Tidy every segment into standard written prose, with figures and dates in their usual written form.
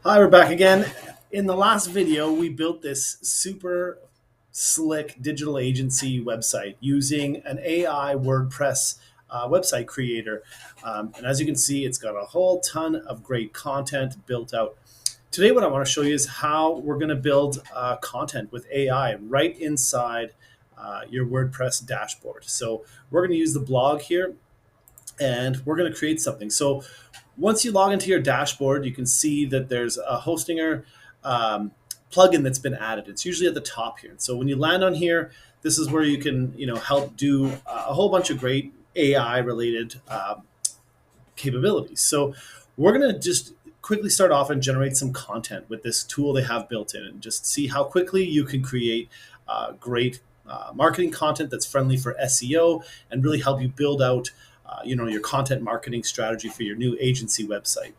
Hi, we're back again. In the last video, we built this super slick digital agency website using an AI WordPress website creator. And as you can see, it's got a whole ton of great content built out. Today, what I want to show you is how we're going to build content with AI right inside your WordPress dashboard. So we're going to use the blog here and we're going to create something. So once you log into your dashboard, you can see that there's a Hostinger plugin that's been added. It's usually at the top here. So when you land on here, this is where you can help do a whole bunch of great AI related capabilities. So we're going to just quickly start off and generate some content with this tool they have built in and just see how quickly you can create great marketing content that's friendly for SEO and really help you build out your content marketing strategy for your new agency website.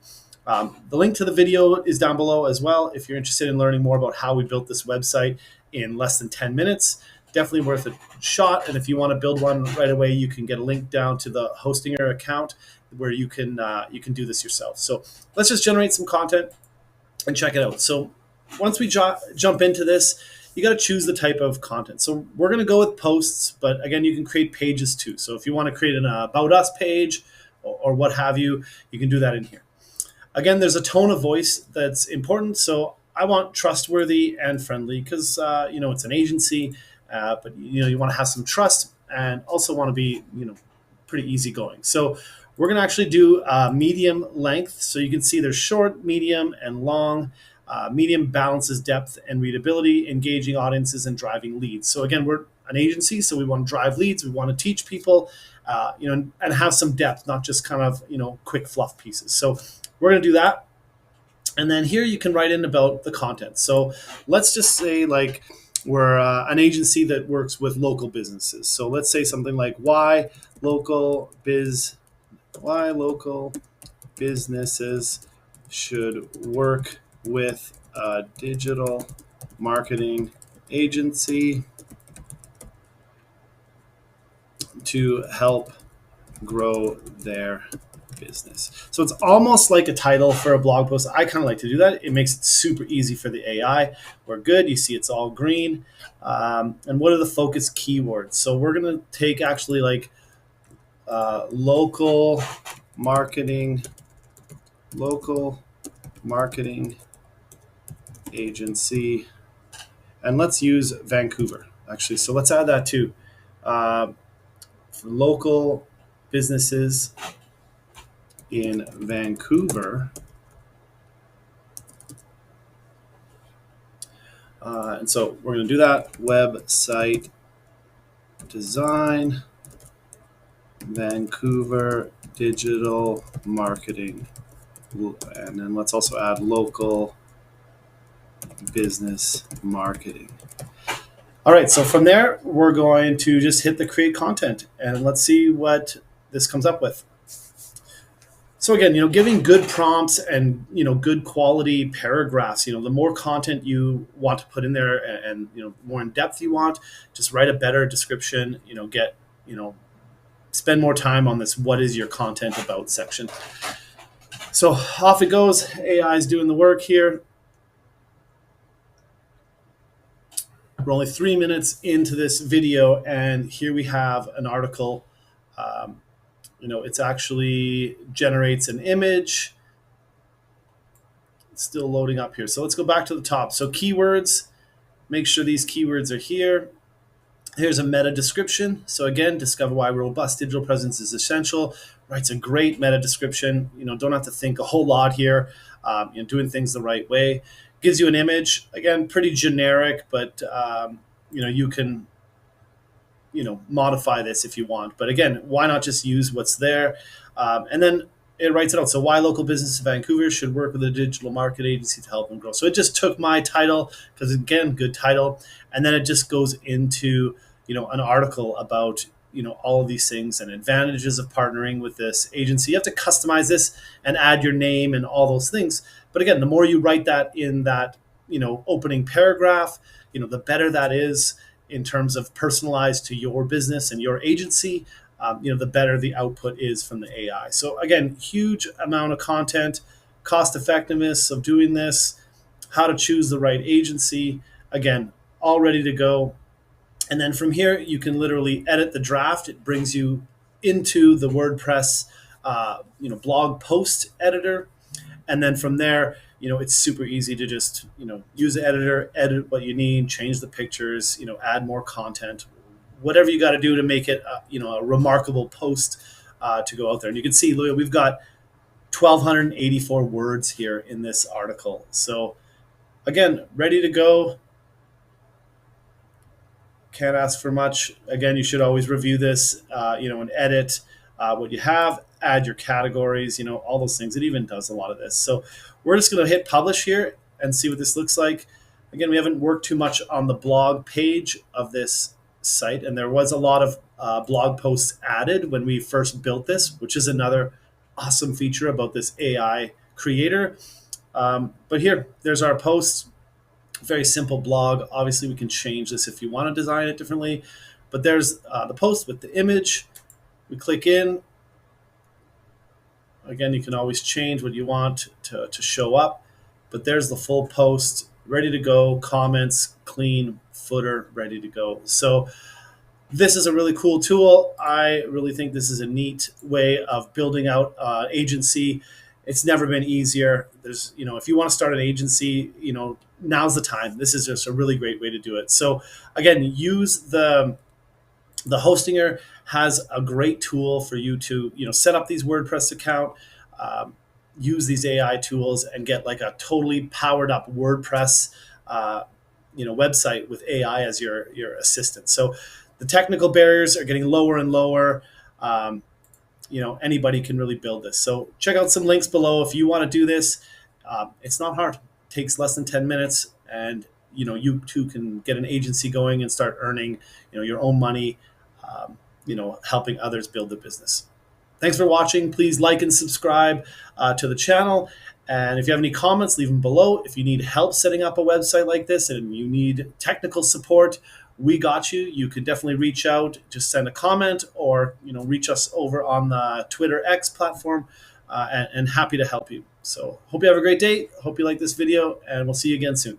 The link to the video is down below as well. If you're interested in learning more about how we built this website in less than 10 minutes, definitely worth a shot. And if you want to build one right away, you can get a link down to the Hostinger account where you can do this yourself. So let's just generate some content and check it out. So once we jump into this, you got to choose the type of content. So we're going to go with posts, but again, you can create pages too. So if you want to create an About Us page or what have you, you can do that in here. Again, there's a tone of voice that's important. So I want trustworthy and friendly because, it's an agency, but you want to have some trust and also want to be, pretty easygoing. So we're going to actually do medium length. So you can see there's short, medium, and long. Medium balances depth and readability, engaging audiences and driving leads. So again, we're an agency, so we want to drive leads. We want to teach people, and have some depth, not just kind of, quick fluff pieces. So we're going to do that. And then here you can write in about the content. So let's just say like we're an agency that works with local businesses. So let's say something like why local businesses should work with a digital marketing agency to help grow their business. So it's almost like a title for a blog post. I kind of like to do that. It makes it super easy for the AI. We're good. You see it's all green. And what are the focus keywords? So we're going to take actually like local marketing agency, and let's use Vancouver actually. So let's add that too. For local businesses in Vancouver. And so we're going to do that. Website design, Vancouver digital marketing. And then let's also add local business marketing. All right, so from there, we're going to just hit the create content and let's see what this comes up with. So again, giving good prompts and, good quality paragraphs, the more content you want to put in there and more in depth you want, just write a better description, spend more time on this what is your content about section. So off it goes. AI is doing the work here. We're only 3 minutes into this video, and here we have an article. It's actually generates an image. It's still loading up here. So let's go back to the top. So keywords, make sure these keywords are here. Here's a meta description. So again, discover why robust digital presence is essential. Writes a great meta description. Don't have to think a whole lot here. Doing things the right way. Gives you an image. Again, pretty generic, but you can modify this if you want. But again, why not just use what's there? And then it writes it out. So why local businesses in Vancouver should work with a digital market agency to help them grow. So it just took my title because again, good title. And then it just goes into, an article about, all of these things and advantages of partnering with this agency. You have to customize this and add your name and all those things. But again, the more you write that in that, opening paragraph, the better that is in terms of personalized to your business and your agency, the better the output is from the AI. So again, huge amount of content, cost effectiveness of doing this, how to choose the right agency. Again, all ready to go. And then from here, you can literally edit the draft. It brings you into the WordPress, blog post editor. And then from there, it's super easy to just, use the editor, edit what you need, change the pictures, add more content, whatever you got to do to make it, a remarkable post to go out there. And you can see, look, we've got 1,284 words here in this article. So again, ready to go. Can't ask for much. Again, you should always review this, and edit what you have, add your categories, all those things. It even does a lot of this. So we're just going to hit publish here and see what this looks like. Again, we haven't worked too much on the blog page of this site, and there was a lot of blog posts added when we first built this, which is another awesome feature about this AI creator. But here, there's our posts. Very simple blog. Obviously, we can change this if you want to design it differently. But there's the post with the image. We click in. Again, you can always change what you want to show up. But there's the full post, ready to go. Comments, clean, footer, ready to go. So this is a really cool tool. I really think this is a neat way of building out agency. It's never been easier. There's, if you want to start an agency, now's the time. This is just a really great way to do it. So again, use the Hostinger has a great tool for you to, set up these WordPress account, use these AI tools and get like a totally powered up WordPress, website with AI as your assistant. So the technical barriers are getting lower and lower. Anybody can really build this. So check out some links below if you want to do this. It's not hard. It takes less than 10 minutes, and you too can get an agency going and start earning your own money, helping others build their business. Thanks for watching. Please like and subscribe to the channel. And if you have any comments, leave them below. If you need help setting up a website like this and you need technical support, we got you. You could definitely reach out, just send a comment, or reach us over on the Twitter X platform, and happy to help you. So hope you have a great day. Hope you like this video, and we'll see you again soon.